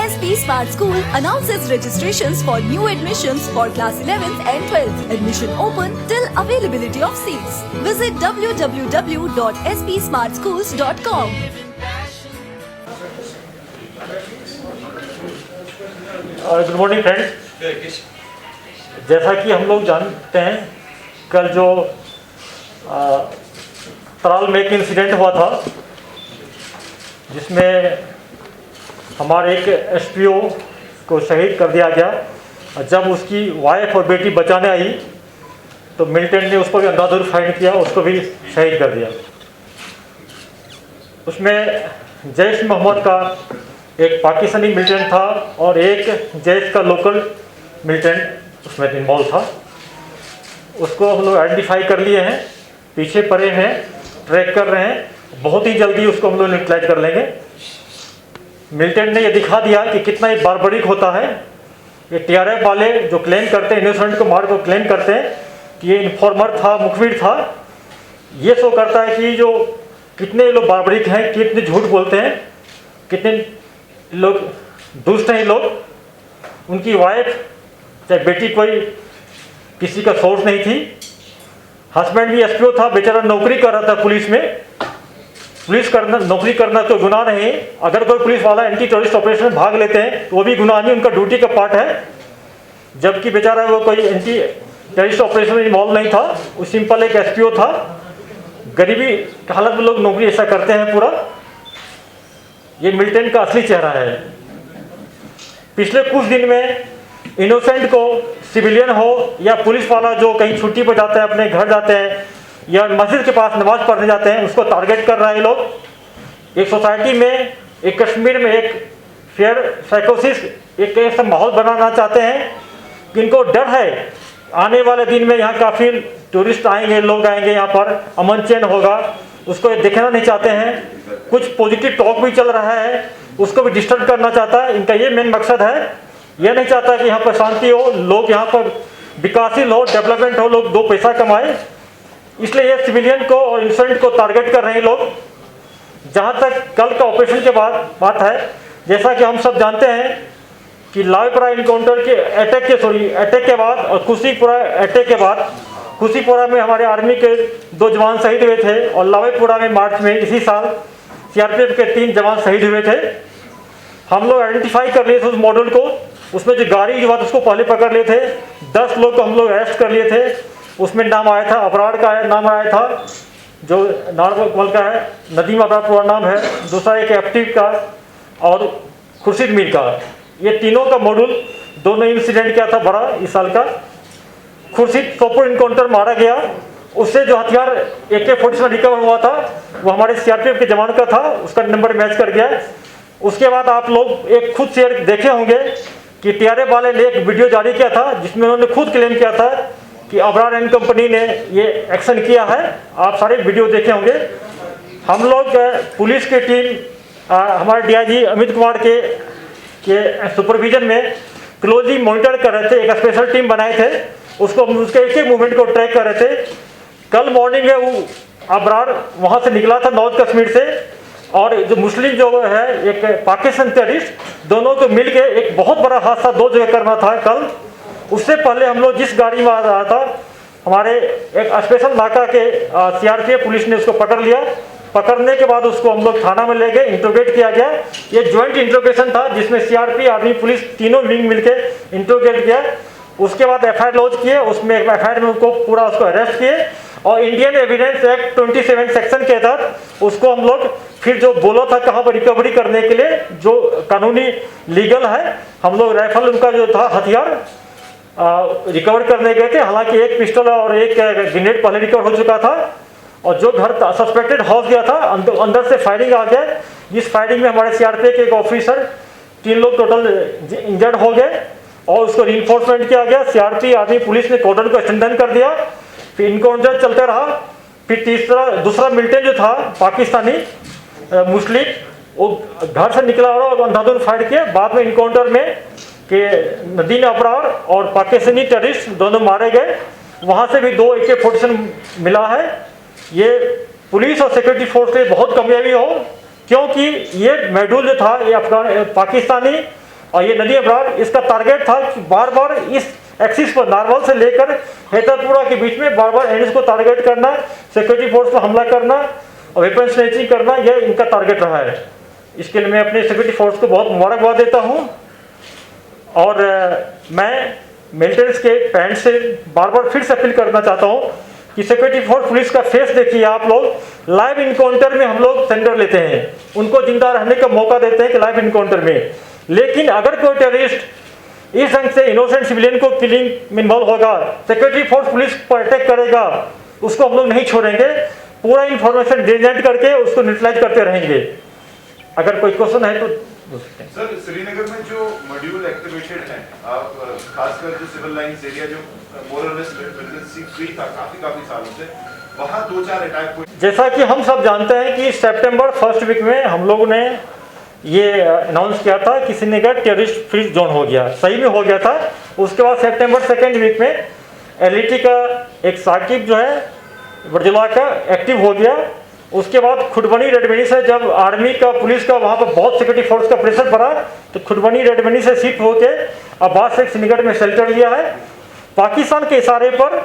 SP Smart School announces registrations for new admissions for class 11th and 12th. Admission open till availability of seats. Visit www.spsmartschools.com. Good morning friends. जैसा कि हम लोग जानते हैं, कल जो तराल में एक इंसिडेंट हुआ था जिसमें हमारे एक एसपीओ को शहीद कर दिया गया। जब उसकी वाइफ और बेटी बचाने आई तो मिलिटेंट ने उस पर भी अंधाधुंध फायर किया, उसको भी शहीद कर दिया। उसमें जैश मोहम्मद का एक पाकिस्तानी मिलिटेंट था और एक जैश का लोकल मिलिटेंट उसमें इन्वॉल्व था। उसको हम लोग आइडेंटिफाई कर लिए हैं, पीछे पड़े हैं, ट्रैक कर रहे हैं। बहुत ही जल्दी उसको हम लोग न्यूट्रलाइज कर लेंगे। मिलिटेंट ने ये दिखा दिया कि कितना ही बारबरिक होता है। ये टीआरएफ वाले जो क्लेम करते हैं, इनोसेंट को मार को क्लेम करते हैं कि ये इन्फॉर्मर था, मुखबिर था, ये शो करता है कि जो कितने लोग बारबरिक हैं, कितने झूठ बोलते हैं, कितने लोग दुष्ट हैं। लोग, उनकी वाइफ चाहे बेटी कोई किसी का सोर्स नहीं थी। हस्बैंड भी एसपीओ था, बेचारा नौकरी कर रहा था पुलिस में। नौकरी करना तो गुनाह नहीं। अगर कोई पुलिस वाला एंटी टेररिस्ट ऑपरेशन में भाग लेते हैं तो वो भी गुनाह नहीं, उनका ड्यूटी का पार्ट है। जबकि बेचारा वो कोई एंटी टेररिस्ट ऑपरेशन में इन्वॉल्व नहीं था, वो सिंपल एक एसपीओ था। गरीबी की हालत में लोग नौकरी ऐसा करते हैं पूरा। ये मिलिटेंट का असली चेहरा है। पिछले कुछ दिन में इनोसेंट को, सिविलियन हो या पुलिस वाला जो कहीं छुट्टी पर जाते हैं, अपने घर जाते हैं या मस्जिद के पास नमाज पढ़ने जाते हैं, उसको टारगेट कर रहे हैं लोग। एक सोसाइटी में, एक कश्मीर में एक फेयर साइकोसिस, एक ऐसा माहौल बनाना चाहते हैं कि इनको डर है आने वाले दिन में यहाँ काफ़ी टूरिस्ट आएंगे, लोग आएंगे, यहाँ पर अमन चैन होगा, उसको ये देखना नहीं चाहते हैं। कुछ पॉजिटिव टॉक भी चल रहा है, उसको भी डिस्टर्ब करना चाहता है। इनका ये मेन मकसद है। यह नहीं चाहता कि यहाँ पर शांति हो, लोग यहाँ पर विकासशील हो, डेवलपमेंट हो, लोग दो पैसा कमाए। इसलिए ये सिविलियन को और इनोसेंट को टारगेट कर रहे हैं लोग। जहाँ तक कल का ऑपरेशन के बाद बात है, जैसा कि हम सब जानते हैं कि लावेपुरा इनकाउंटर के अटैक के बाद और खुशीपुरा अटैक के बाद, खुशीपुरा में हमारे आर्मी के 2 जवान शहीद हुए थे और लावेपुरा में मार्च में इसी साल सीआरपीएफ के 3 जवान शहीद हुए थे। हम लोग आइडेंटिफाई कर लिए थे उस मॉडल को। उसमें जो गाड़ी जो बात उसको पहले पकड़ लिए थे। 10 लोग को हम लोग अरेस्ट कर लिए थे। उसमें नाम आया था, अबरार का नाम आया था, जो नारवल का है, नदीम अबरार पूरा नाम है, दूसरा एक एफटीव का और खुर्शीद मीर का। ये तीनों का मॉडल, दोनों इंसिडेंट क्या था बड़ा इस साल का। खुर्शीद सोपुर इनकाउंटर मारा गया, उससे जो हथियार AK-47 रिकवर हुआ था वो हमारे सीआरपीएफ के जवान का था, उसका नंबर मैच कर गया। उसके बाद आप लोग एक खुद शेयर देखे होंगे कि टीआरएफ वाले ने एक वीडियो जारी किया था जिसमें उन्होंने खुद क्लेम किया था कि अबरार एंड कंपनी ने ये एक्शन किया है। आप सारे वीडियो देखे होंगे। हम लोग पुलिस की टीम, हमारे डीआईजी अमित कुमार के सुपरविजन में क्लोजली मॉनिटर कर रहे थे। एक स्पेशल टीम बनाए थे, उसको उसके एक मूवमेंट को ट्रैक कर रहे थे। कल मॉर्निंग में वो अबरार वहाँ से निकला था नॉर्थ कश्मीर से, और जो मुस्लिम जो है एक पाकिस्तान टेररिस्ट, दोनों को मिलके एक बहुत बड़ा हादसा 2 जगह करना था कल। उससे पहले हम लोग जिस गाड़ी में आ रहा था, हमारे एक स्पेशल नाका के सीआरपीएफ पुलिस ने उसको पकड़ लिया। पकड़ने के बाद उसको हम लोग थाना में ले गए, इंट्रोगेट किया गया। ये ज्वाइंट इंट्रोगेशन था जिसमें सीआरपी, आर्मी, पुलिस तीनों विंग मिलके इंट्रोगेट किया। उसके बाद एफआईआर लॉन्च किए, उसमें एफआईआर में उनको पूरा उसको अरेस्ट किए और इंडियन एविडेंस एक्ट 27 सेक्शन के तहत उसको हम लोग फिर जो बोला था कहाँ पर रिकवरी करने के लिए जो कानूनी लीगल है, हम लोग राइफल उनका जो था हथियार रिकवर करने गए थे। हालांकि एक पिस्टल और एक ग्रेनेड पहले रिकवर हो चुका था और जो घर सस्पेक्टेड हाउस गया था अंदर से फायरिंग आ गया। जिस फायरिंग में हमारे सीआरपीएफ के एक ऑफिसर, 3 लोग टोटल इंजर्ड हो गए और उसको रीइंफोर्समेंट किया गया। सीआरपी, आर्मी, पुलिस ने कॉर्डन को एक्सटेंड कर दिया। फिर इनकाउंटर चलते रहा। फिर दूसरा मिलिटेंट जो था पाकिस्तानी मुस्लिम, वो घर से निकला और अंधाधुंध फायर किया। बाद में इनकाउंटर में कि नदीम अबरार और पाकिस्तानी टेररिस्ट दोनों मारे गए। वहाँ से भी 2 AK-47 मिला है। ये पुलिस और सिक्योरिटी फोर्स के बहुत कामयाबी हो, क्योंकि ये मॉड्यूल जो था ये पाकिस्तानी और ये नदी अबरार, इसका टारगेट था कि बार बार इस एक्सिस पर नारवल से लेकर हैदरपुरा के बीच में बार बार एनएच को टारगेट करना, सिक्योरिटी फोर्स पर हमला करना और वेपन स्नैचिंग करना, यह इनका टारगेट रहा है। इसके लिए मैं अपने सिक्योरिटी फोर्स को बहुत मुबारकबाद देता हूँ। और मैं मेंटेनेंस के पैंट से बार बार फिर से अपील करना चाहता हूँ कि सिक्योरिटी फोर्स पुलिस का फेस देखिए आप लोग। लाइव इनकाउंटर में हम लोग सेंडर लेते हैं, उनको जिंदा रहने का मौका देते हैं कि लाइव इनकाउंटर में, लेकिन अगर कोई टेररिस्ट इस ढंग से इनोसेंट सिविलियन को किलिंग में इन्वॉल्व होगा, सिक्योरिटी फोर्स पुलिस पर अटैक करेगा, उसको हम लोग नहीं छोड़ेंगे। पूरा इंफॉर्मेशन जनरेट करके उसको न्यूट्रलाइज करते रहेंगे। अगर कोई क्वेश्चन है तो सर, श्रीनगर में जो मॉड्यूल एक्टिवेटेड हैं, आप खासकर जो सिविल लाइंस एरिया जो मोरलेस मिलिटेंसी फ्री था काफी सालों से, वहां 2-4 अटैक हुए। जैसा कि हम सब जानते हैं कि सितंबर फर्स्ट वीक में हम लोगों ने ये अनाउंस किया था कि श्रीनगर टेररिस्ट फ्री जोन हो गया, सही में हो गया था। उसके बाद सितंबर सेकेंड वीक में एलईटी का एक साकिब जो है बरजुला का एक्टिव हो गया। उसके बाद खुटबनी रेडमनी से जब आर्मी का पुलिस का वहाँ पर बहुत सिक्योरिटी फोर्स का प्रेशर पड़ा तो खुटबनी रेडमनी से शिफ्ट होके अब्बास शेख श्रीनगर में शेल्टर लिया है। पाकिस्तान के इशारे पर,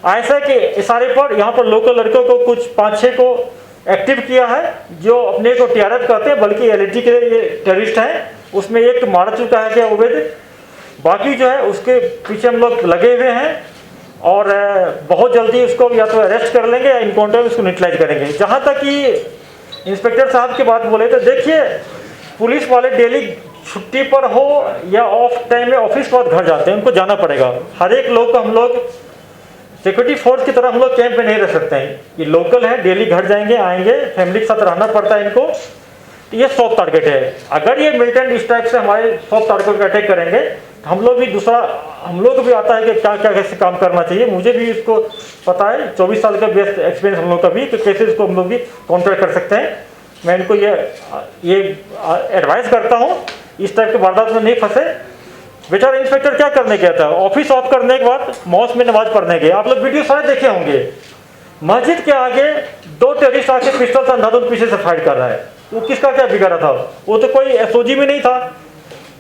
आईएसआई के इशारे पर यहाँ पर लोकल लड़कों को कुछ 5-6 को एक्टिव किया है, जो अपने को टीआरएफ कहते हैं, बल्कि एलईटी के ये टेररिस्ट हैं। उसमें एक मार चुका है क्या उबैद, बाकी जो है उसके पीछे हम लोग लगे हुए हैं और बहुत जल्दी उसको या तो अरेस्ट कर लेंगे या इनकाउंटर में उसको न्यूट्रलाइज करेंगे। जहाँ तक कि इंस्पेक्टर साहब की बात बोले तो देखिए, पुलिस वाले डेली छुट्टी पर हो या ऑफ टाइम में ऑफिस के बाद घर जाते हैं, उनको जाना पड़ेगा। हर एक लोग को हम लोग सिक्योरिटी फोर्स की तरह हम लोग कैंप में नहीं रह सकते हैं। ये लोकल है, डेली घर जाएंगे आएंगे, फैमिली के साथ रहना पड़ता है इनको। तो ये सॉफ्ट टारगेट है। अगर ये मिलिटेंट इस टाइप से हमारे सॉफ्ट टारगेट पर अटैक करेंगे तो हम लोग को भी आता है कि क्या क्या कैसे काम करना चाहिए। मुझे भी इसको पता है, 24 साल का बेस्ट एक्सपीरियंस हम लोग का भी, कि कैसे इसको हम लोग भी काउंटर कर सकते हैं। मैं इनको ये एडवाइस करता हूँ इस टाइप के वारदात में नहीं फंसे। बेचारा इंस्पेक्टर क्या करने गया था, ऑफिस ऑफ करने के बाद मॉस्क में नमाज पढ़ने गए। आप लोग वीडियो सारे देखे होंगे, मस्जिद के आगे 2 टेररिस्ट आके पिस्टल से अंधाधुंध पीछे से फाइट कर रहा है। वो किसका क्या बिगाड़ा था? वो तो कोई एसओजी में नहीं था,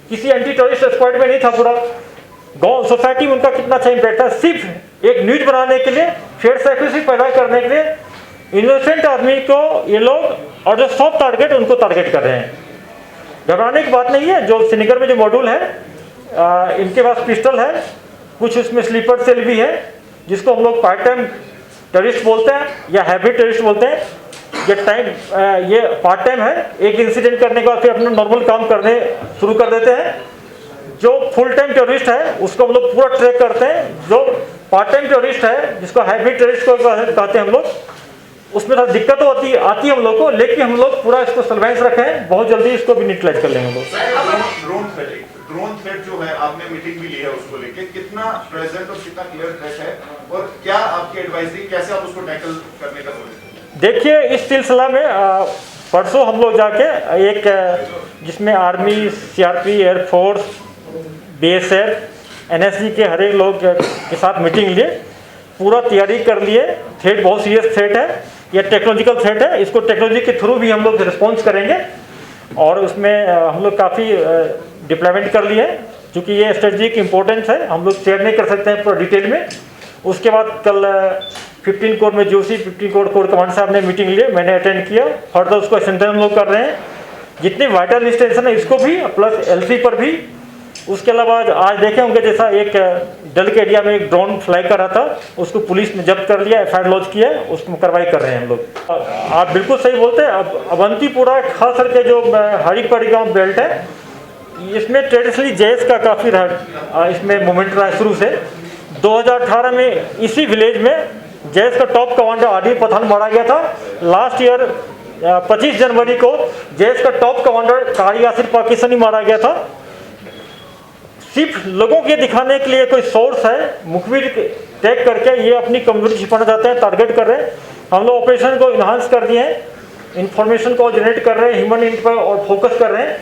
किसी एंटी टेररिस्ट स्क्वाड में नहीं था। पूरा गांव सोसाइटी में उनका कितना अच्छा इम्पैक्ट था। सिर्फ एक न्यूज बनाने के लिए, फेयर सेक्रेसी पैदा करने के लिए इनोसेंट आदमी को ये लोग और जो सॉफ्ट टारगेट उनको टारगेट कर रहे हैं। घबराने की बात नहीं है। जो श्रीनगर में जो मॉड्यूल है, इनके पास पिस्टल है, कुछ उसमें स्लीपर सेल भी है, जिसको हम लोग पार्ट टाइम टेररिस्ट बोलते हैं या हैवी टेररिस्ट बोलते हैं। ये पार्ट टाइम है, एक इंसिडेंट करने के बाद फिर अपना नॉर्मल काम करने शुरू कर देते हैं। जो फुल टाइम टेररिस्ट है उसको हम लोग पूरा ट्रैक करते हैं। जो पार्ट टाइम टेररिस्ट है, जिसको हैवी टेररिस्ट को कहते हैं हम लोग, उसमें थोड़ा दिक्कत आती है हम लोग को, लेकिन हम लोग पूरा इसको सर्वेलेंस रखें, बहुत जल्दी इसको भी न्यूट्रलाइज कर लेंगे हम लोग। ड्रोन थ्रेट जो है, आपने मीटिंग भी ली है उसको लेके, कितना प्रेजेंट और कितना क्लियर थ्रेट है और क्या आपकी एडवाइजरी, कैसे आप उसको टैकल करने का सोचते हैं? देखिए, इस सिलसिला में परसों हम लोग जाके एक जिसमें army, CRP, air force, BSF, NSG के हर एक लोग के साथ मीटिंग लिए, पूरा तैयारी कर लिए। थ्रेट बहुत सीरियस थ्रेट है, यह टेक्नोलॉजिकल थ्रेट है, इसको टेक्नोलॉजी के थ्रू भी हम लोग रिस्पॉन्स करेंगे और उसमें हम लोग काफ़ी डिप्लॉयमेंट कर लिए। क्योंकि ये स्ट्रेटजिक इंपॉर्टेंस है, हम लोग शेयर नहीं कर सकते हैं पूरा डिटेल में। उसके बाद कल 15 कोर में जोशी 15 कोर कमांड साहब ने मीटिंग ली, मैंने अटेंड किया। फर्दर उसको स्ट्रेंथन हम लोग कर रहे हैं, जितने वाइटल इंस्टेंशन है इसको भी, प्लस एलसी पर भी। उसके अलावा आज देखे होंगे, जैसा एक डल के एरिया में एक ड्रोन फ्लाई कर रहा था, उसको पुलिस ने जब्त कर लिया, एफआईआर लॉन्च किया, उसको कार्रवाई कर रहे हैं हम लोग। आप बिल्कुल सही बोलते हैं। अब अवंतीपुरा खास करके जो हरिपरी गाँव बेल्ट है, इसमें ट्रेडिशनली जेएस का काफ़ी इसमें मोमेंट रहा है शुरू से। 2018 में इसी विलेज में जेएस का टॉप कमांडर आदिल पठान मारा गया था। लास्ट ईयर 25 जनवरी को जेएस का टॉप कमांडर कारी यासिर पाकिस्तानी मारा गया था। सिर्फ लोगों के दिखाने के लिए कोई सोर्स है, मुखबिर टैग करके ये अपनी कमजोरी छिपाना चाहते हैं, टारगेट कर रहे हैं। हम लोग ऑपरेशन को इन्हांस कर दिए हैं, इंफॉर्मेशन को जनरेट कर रहे हैं, ह्यूमन इंट पर और फोकस कर रहे हैं।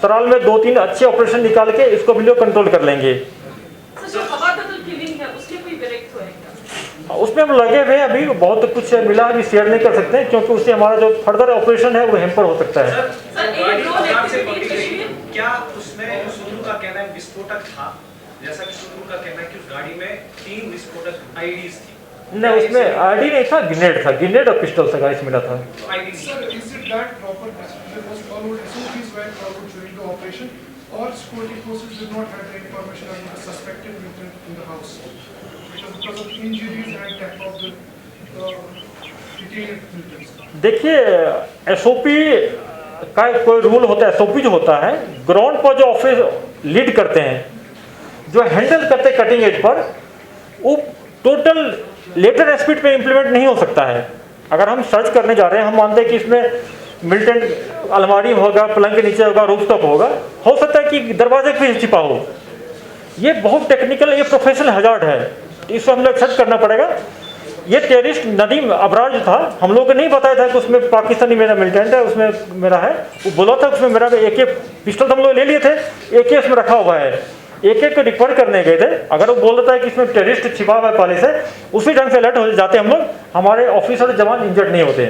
सराल में 2-3 अच्छे ऑपरेशन निकाल के इसको भी लोग कंट्रोल कर लेंगे। उसमें हम लगे हुए हैं, अभी बहुत कुछ मिला अभी शेयर नहीं कर सकते हैं, क्योंकि उससे हमारा जो फर्दर ऑपरेशन है वो हेम्पर हो सकता है। क्या उसमें इसमें सुंदरू का कहना है विस्फोटक था, जैसा कि सुंदरू का कहना है कि उस गाड़ी में 3 विस्फोटक आईडीज थी। नहीं, उसमें आईडी नहीं था, ग्रेनेड था, ग्रेनेड और पिस्टल से गाइस मिला था। Sir, is it that proper procedure was followed, SOPs were followed during the operation, or security forces did not have the information about the suspected militant in the house? Because of injuries and death of the detained militants. देखिए, SOP का कोई rule होता है, SOP जो होता है ground पर जो ऑफिस लीड करते हैं, जो हैंडल करते हैं कटिंग एज पर, वो टोटल लेटर स्पीड पे इम्प्लीमेंट नहीं हो सकता है। अगर हम सर्च करने जा रहे हैं, हम मानते हैं कि इसमें मिलिटेंट अलमारी होगा, पलंग के नीचे होगा, रूफ टॉप होगा, हो सकता है कि दरवाजे पे छिपा हो। ये बहुत टेक्निकल, ये प्रोफेशनल हजार्ड है, इसको हम लोग एक्सेप्ट करना पड़ेगा। ये टेररिस्ट नदीम अबरार जो था, हम लोगों को नहीं बताया था कि उसमें पाकिस्तानी मेरा मिलिटेंट है, उसमें मेरा है। वो बोला था उसमें मेरा AK पिस्टल हम लोग ले लिए थे, AK उसमें रखा हुआ है, AK को रिकवर करने गए थे। अगर वो बोल रहा है कि इसमें टेररिस्ट छिपा हुआ है पहले से, उसी ढंग से अलर्ट हो जाते हम लोग, हमारे ऑफिसर जवान इंजर्ड नहीं होते।